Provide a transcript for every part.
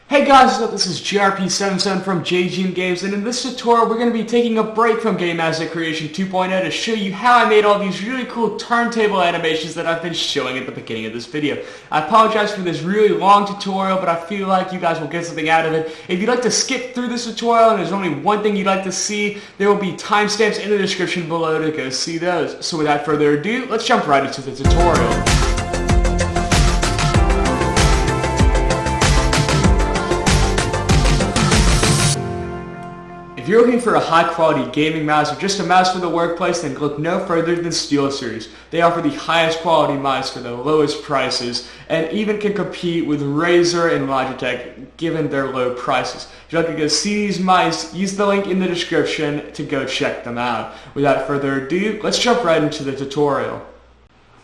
Hey guys, so this is JRP77 from JGM Games, and in this tutorial we're going to be taking a break from Game Asset Creation 2.0 to show you how I made all these really cool turntable animations that I've been showing at the beginning of this video. I apologize for this really long tutorial, but I feel like you guys will get something out of it. If you'd like to skip through this tutorial and there's only one thing you'd like to see, there will be timestamps in the description below to go see those. So without further ado, let's jump right into the tutorial. If you're looking for a high-quality gaming mouse or just a mouse for the workplace, then look no further than SteelSeries. They offer the highest quality mice for the lowest prices and even can compete with Razer and Logitech given their low prices. If you'd like to go see these mice, use the link in the description to go check them out. Without further ado, let's jump right into the tutorial.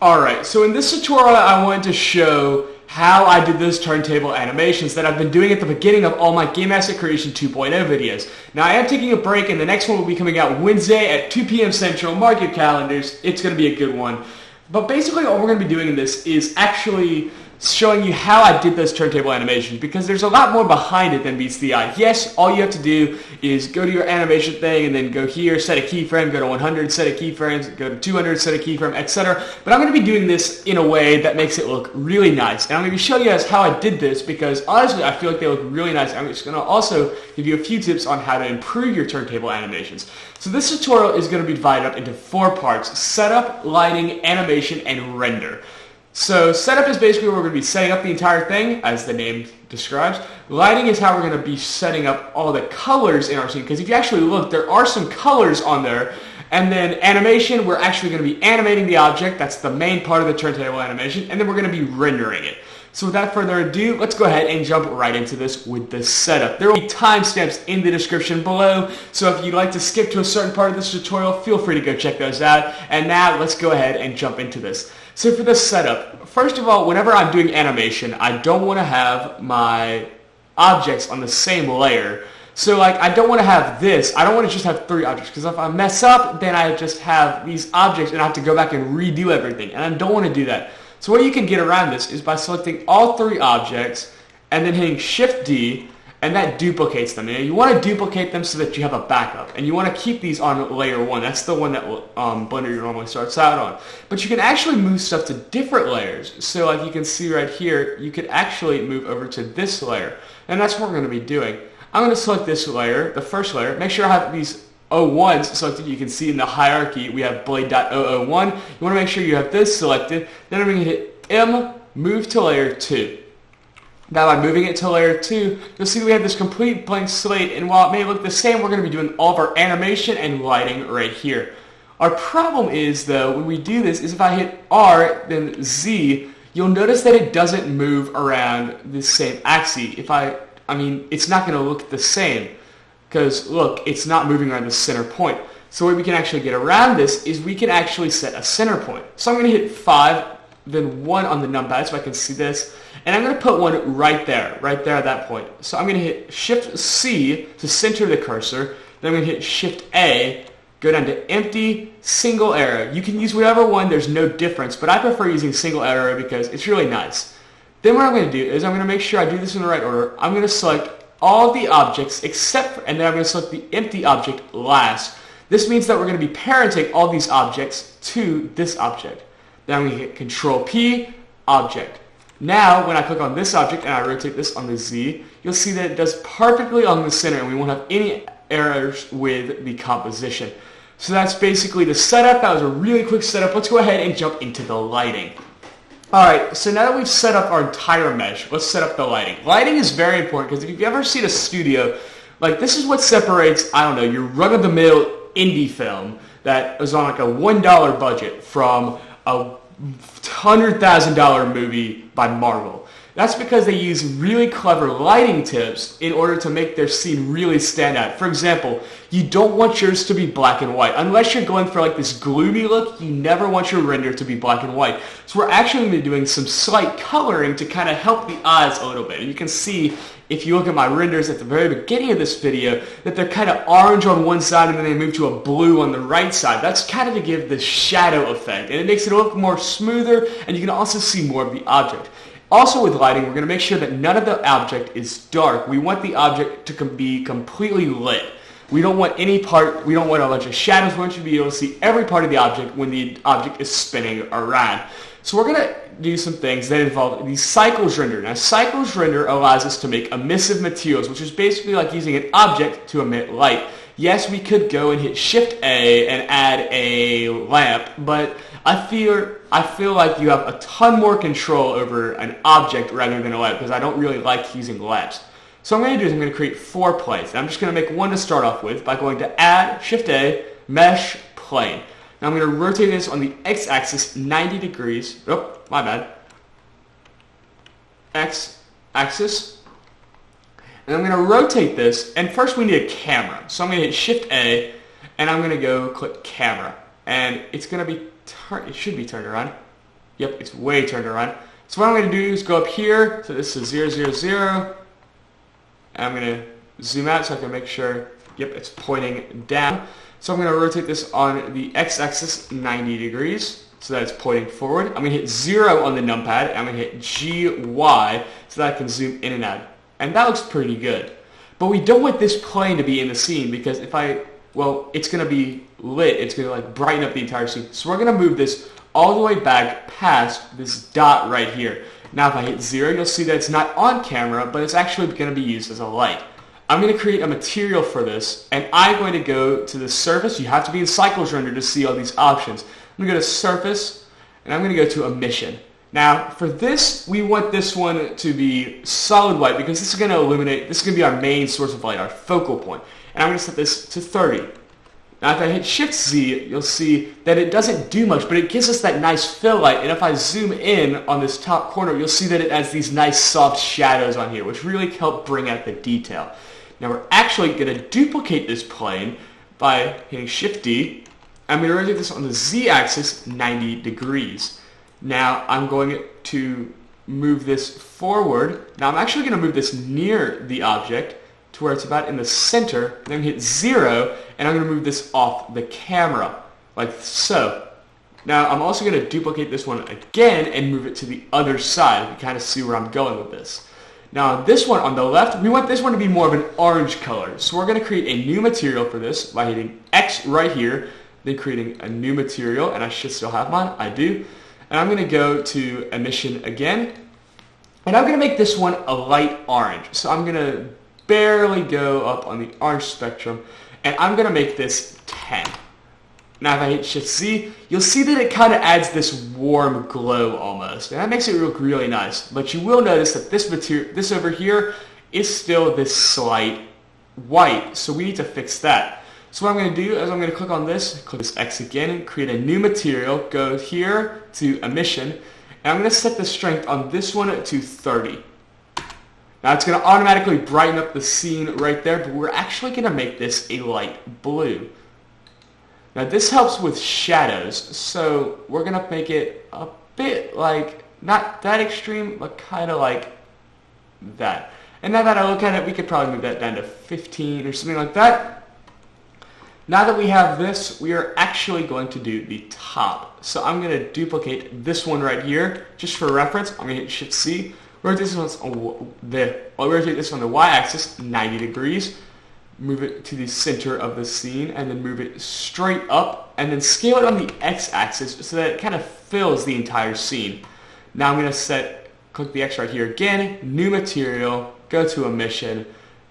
Alright, so in this tutorial I wanted to show how I did those turntable animations that I've been doing at the beginning of all my Game Asset Creation 2.0 videos. Now I am taking a break and the next one will be coming out Wednesday at 2 p.m. Central. Mark your calendars, it's going to be a good one. But basically all we're going to be doing in this is actually showing you how I did those turntable animations, because there's a lot more behind it than meets the eye. Yes, all you have to do is go to your animation thing and then go here, set a keyframe, go to 100, set a keyframe, go to 200, set a keyframe, etc. But I'm going to be doing this in a way that makes it look really nice. And I'm going to be showing you guys how I did this because honestly I feel like they look really nice. I'm just going to also give you a few tips on how to improve your turntable animations. So this tutorial is going to be divided up into 4 parts: setup, lighting, animation, and render. So setup is basically where we're going to be setting up the entire thing, as the name describes. Lighting is how we're going to be setting up all the colors in our scene, because if you actually look, there are some colors on there. And then animation, we're actually going to be animating the object. That's the main part of the turntable animation. And then we're going to be rendering it. So without further ado, let's go ahead and jump right into this with the setup. There will be timestamps in the description below, so if you'd like to skip to a certain part of this tutorial, feel free to go check those out. And now let's go ahead and jump into this. So for the setup, first of all, whenever I'm doing animation, I don't want to have my objects on the same layer. So like, I don't want to have this. I don't want to just have 3 objects, because if I mess up, then I just have these objects and I have to go back and redo everything, and I don't want to do that. So what you can get around this is by selecting all 3 objects and then hitting Shift D, and that duplicates them. And you want to duplicate them so that you have a backup, and you want to keep these on layer 1. That's the one that Blender normally starts out on. But you can actually move stuff to different layers. So like you can see right here, you could actually move over to this layer, and that's what we're going to be doing. I'm going to select this layer, the first layer. Make sure I have these 01s selected. You can see in the hierarchy we have blade.001. You want to make sure you have this selected. Then I'm going to hit M, move to layer 2. Now by moving it to layer 2, you'll see we have this complete blank slate, and while it may look the same, we're going to be doing all of our animation and lighting right here. Our problem is though, when we do this, is if I hit R, then Z, you'll notice that it doesn't move around the same axis. I mean, it's not going to look the same, because look, it's not moving around the center point. So what we can actually get around this is we can actually set a center point. So I'm going to hit 5, then 1 on the numpad so I can see this. And I'm going to put 1 right there at that point. So I'm going to hit Shift C to center the cursor. Then I'm going to hit Shift A, go down to empty, single arrow. You can use whatever one, there's no difference, but I prefer using single arrow because it's really nice. Then what I'm going to do is I'm going to make sure I do this in the right order. I'm going to select all the objects except for, and then I'm going to select the empty object last. This means that we're going to be parenting all these objects to this object. Then I'm going to hit Control P, object. Now when I click on this object and I rotate this on the Z, you'll see that it does perfectly on the center and we won't have any errors with the composition. So that's basically the setup. That was a really quick setup. Let's go ahead and jump into the lighting. Alright, so now that we've set up our entire mesh, let's set up the lighting. Lighting is very important because if you've ever seen a studio, like this is what separates, I don't know, your run-of-the-mill indie film that is on like a $1 budget from a $100,000 movie by Marvel. That's because they use really clever lighting tips in order to make their scene really stand out. For example, you don't want yours to be black and white. Unless you're going for like this gloomy look, you never want your render to be black and white. So we're actually going to be doing some slight coloring to kind of help the eyes a little bit. And you can see, if you look at my renders at the very beginning of this video, that they're kind of orange on one side and then they move to a blue on the right side. That's kind of to give the shadow effect. And it makes it look more smoother, and you can also see more of the object. Also with lighting, we're going to make sure that none of the object is dark. We want the object to be completely lit. We don't want any part, we don't want a bunch of shadows. We want you to be able to see every part of the object when the object is spinning around. So we're going to do some things that involve the cycles render. Now cycles render allows us to make emissive materials, which is basically like using an object to emit light. Yes, we could go and hit Shift A and add a lamp, but I feel like you have a ton more control over an object rather than a lamp, because I don't really like using lamps. So what I'm going to do is I'm going to create 4 planes. And I'm just going to make one to start off with by going to Add, Shift A, Mesh, Plane. Now I'm going to rotate this on the x-axis 90 degrees. Oh, my bad. X-axis. And I'm going to rotate this. And first we need a camera. So I'm going to hit Shift A, and I'm going to go click Camera. And it's going to be, it should be turned around. Yep, it's way turned around. So what I'm going to do is go up here. So this is 0, 0, 0. And I'm going to zoom out so I can make sure, yep, it's pointing down. So I'm going to rotate this on the x-axis 90 degrees so that it's pointing forward. I'm going to hit 0 on the numpad, and I'm going to hit GY so that I can zoom in and out. And that looks pretty good. But we don't want this plane to be in the scene, because if well, it's going to be lit. It's going to like brighten up the entire scene. So we're going to move this all the way back past this dot right here. Now if I hit 0, you'll see that it's not on camera, but it's actually going to be used as a light. I'm going to create a material for this, and I'm going to go to the surface. You have to be in cycles render to see all these options. I'm going to go to surface, and I'm going to go to emission. Now for this, we want this one to be solid white, because this is going to illuminate, this is going to be our main source of light, our focal point. And I'm going to set this to 30. Now if I hit Shift Z, you'll see that it doesn't do much, but it gives us that nice fill light. And if I zoom in on this top corner, you'll see that it has these nice soft shadows on here, which really help bring out the detail. Now we're actually going to duplicate this plane by hitting Shift D. I'm going to rotate this on the Z axis 90 degrees. Now I'm going to move this forward. Now I'm actually going to move this near the object to where it's about in the center. Then hit 0, and I'm going to move this off the camera, like so. Now I'm also going to duplicate this one again and move it to the other side. You can kind of see where I'm going with this. Now this one on the left, we want this one to be more of an orange color. So we're going to create a new material for this by hitting X right here, then creating a new material, and I should still have mine. I do. And I'm going to go to emission again, and I'm going to make this one a light orange. So I'm going to barely go up on the orange spectrum, and I'm going to make this 10. Now if I hit Shift Z, you'll see that it kind of adds this warm glow almost, and that makes it look really nice. But you will notice that this material, this over here, is still this slight white, so we need to fix that. So what I'm going to do is I'm going to click on this, click this X again, create a new material, go here to emission, and I'm going to set the strength on this one to 30. Now it's going to automatically brighten up the scene right there, but we're actually going to make this a light blue. Now this helps with shadows, so we're going to make it a bit like, not that extreme, but kind of like that. And now that I look at it, we could probably move that down to 15 or something like that. Now that we have this, we are actually going to do the top. So I'm going to duplicate this one right here, just for reference. I'm going to hit Shift C. Rotate this on the y-axis 90 degrees, move it to the center of the scene, and then move it straight up, and then scale it on the x-axis so that it kind of fills the entire scene. Now I'm going to click the X right here again, new material, go to emission,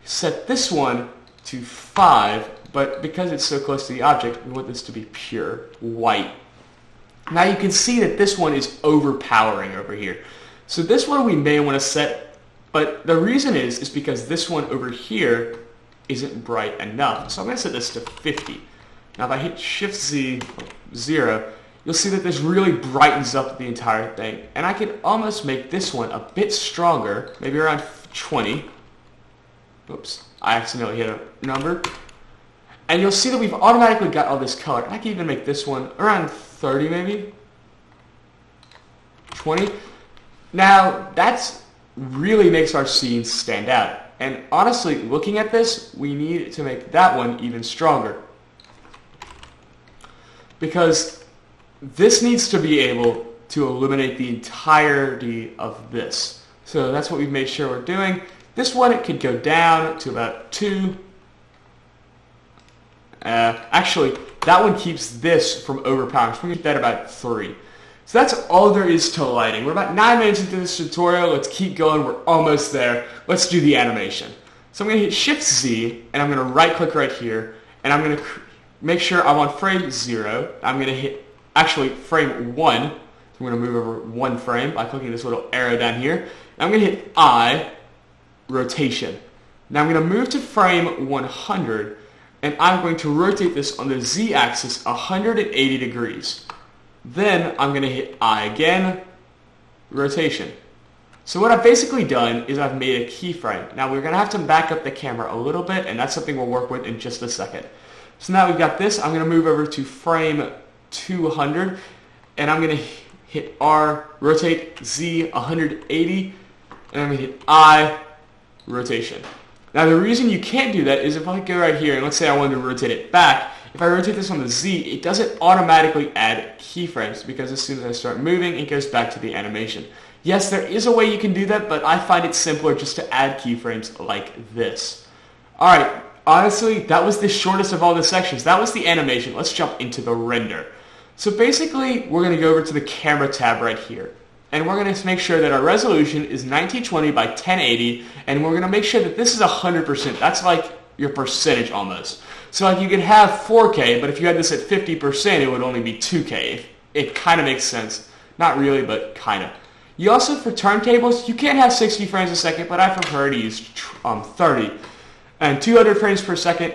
set this one to 5, but because it's so close to the object, we want this to be pure white. Now you can see that this one is overpowering over here. So this one we may want to set, but the reason is because this one over here isn't bright enough. So I'm going to set this to 50. Now if I hit Shift Z, 0, you'll see that this really brightens up the entire thing. And I can almost make this one a bit stronger, maybe around 20. Oops, I accidentally hit a number. And you'll see that we've automatically got all this color. I can even make this one around 30 maybe, 20. Now, that really makes our scene stand out. And honestly, looking at this, we need to make that one even stronger. Because this needs to be able to illuminate the entirety of this. So that's what we've made sure we're doing. This one, it could go down to about 2. Actually, that one keeps this from overpowering. So we're going to keep that about 3. So that's all there is to lighting. We're about 9 minutes into this tutorial. Let's keep going. We're almost there. Let's do the animation. So I'm going to hit Shift-Z, and I'm going to right-click right here, and I'm going to make sure I'm on frame 0. I'm going to hit, actually, frame 1. So I'm going to move over 1 frame by clicking this little arrow down here. And I'm going to hit I, rotation. Now I'm going to move to frame 100, and I'm going to rotate this on the Z-axis 180 degrees. Then I'm going to hit I again, rotation. So what I've basically done is I've made a keyframe. Now we're going to have to back up the camera a little bit, and that's something we'll work with in just a second. So now we've got this. I'm going to move over to frame 200, and I'm going to hit R, rotate, Z 180, and I'm going to hit I, rotation. Now the reason you can't do that is if I go right here, and let's say I wanted to rotate it back, if I rotate this on the Z, it doesn't automatically add keyframes because as soon as I start moving, it goes back to the animation. Yes, there is a way you can do that, but I find it simpler just to add keyframes like this. Alright, honestly, that was the shortest of all the sections. That was the animation. Let's jump into the render. So basically, we're going to go over to the camera tab right here. And we're going to make sure that our resolution is 1920 by 1080, and we're going to make sure that this is 100%. That's like your percentage almost. So like you could have 4K, but if you had this at 50%, it would only be 2K. It kind of makes sense. Not really, but kind of. You also, for turntables, you can't have 60 frames a second, but I prefer to use 30. And 200 frames per second,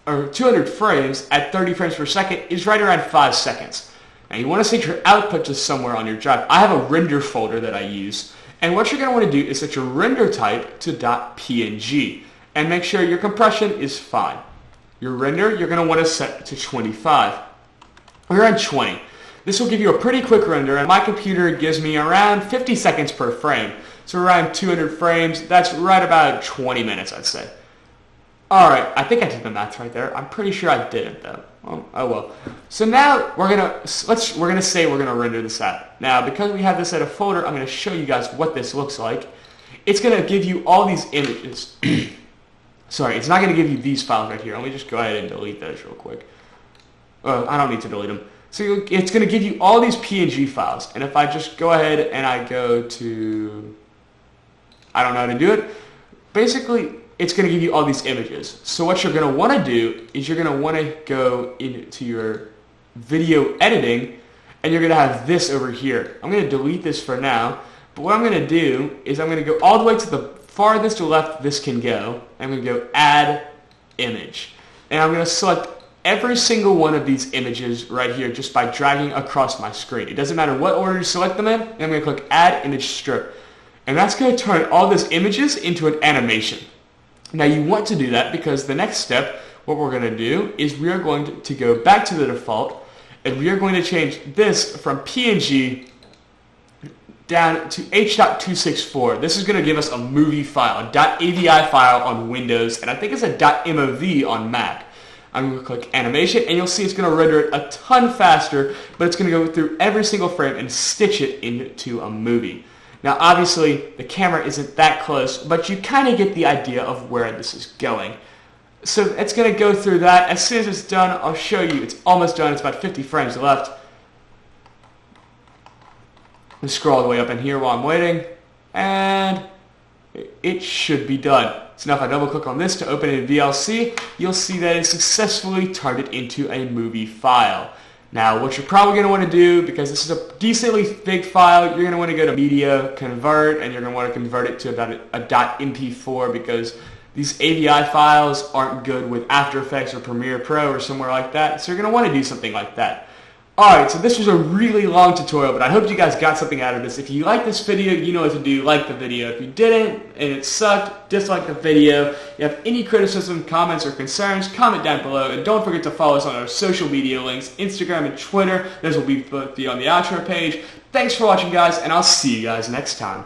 or 200 frames at 30 frames per second is right around 5 seconds. Now you want to set your output to somewhere on your drive. I have a render folder that I use. And what you're going to want to do is set your render type to .png. And make sure your compression is fine. Your render, you're going to want to set to 25. We're on 20. This will give you a pretty quick render, and my computer gives me around 50 seconds per frame. So around 200 frames, that's right about 20 minutes, I'd say. Alright, I think I did the math right there. I'm pretty sure I didn't, though. Oh well. So now we're gonna say we're gonna render this out. Now, because we have this at a folder, I'm gonna show you guys what this looks like. It's gonna give you all these images. Sorry, it's not going to give you these files right here. Let me just go ahead and delete those real quick. I don't need to delete them. So it's going to give you all these PNG files. And if I just go ahead and I go to, I don't know how to do it. Basically, it's going to give you all these images. So what you're going to want to do is you're going to want to go into your video editing, and you're going to have this over here. I'm going to delete this for now. But what I'm going to do is I'm going to go all the way to the farthest left this can go. I'm going to go add image. And I'm going to select every single one of these images right here just by dragging across my screen. It doesn't matter what order you select them in. And I'm going to click add image strip. And that's going to turn all these images into an animation. Now you want to do that because the next step, what we're going to do is we are going to go back to the default, and we are going to change this from PNG down to H.264. This is going to give us a movie file, a .avi file on Windows, and I think it's a .mov on Mac. I'm going to click animation, and you'll see it's going to render it a ton faster, but it's going to go through every single frame and stitch it into a movie. Now obviously the camera isn't that close, but you kind of get the idea of where this is going. So it's going to go through that. As soon as it's done, I'll show you. It's almost done. It's about 50 frames left. Let's scroll all the way up in here while I'm waiting, and it should be done. So now if I double click on this to open it in VLC, you'll see that it successfully turned it into a movie file. Now what you're probably going to want to do, because this is a decently big file, you're going to want to go to Media, Convert, and you're going to want to convert it to about a .mp4 because these AVI files aren't good with After Effects or Premiere Pro or somewhere like that, so you're going to want to do something like that. Alright, so this was a really long tutorial, but I hope you guys got something out of this. If you liked this video, you know what to do. Like the video. If you didn't, and it sucked, dislike the video. If you have any criticism, comments, or concerns, comment down below. And don't forget to follow us on our social media links, Instagram and Twitter. Those will both be on the outro page. Thanks for watching, guys, and I'll see you guys next time.